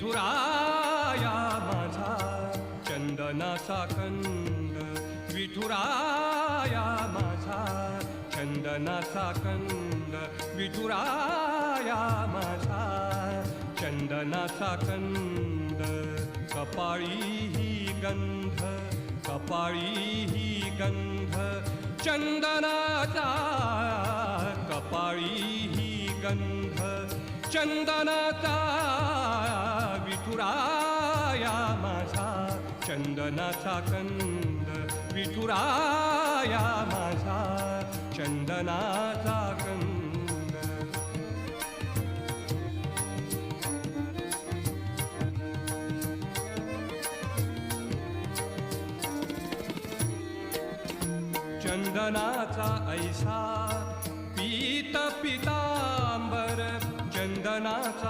विठुराया माझा चंदनाचा कंद, विठुराया माझा चंदनाचा कंद, विठुराया माझा चंदनाचा कंद. कपाळी ही गंध, कपाळी ही गंध चंदनाचा, कपाळी ही गंध चंदनाचा. विठुराया माझा चंदनाचा कंद, विठुराया माझा चंदनाचा कंद. चंदनाचा ऐसा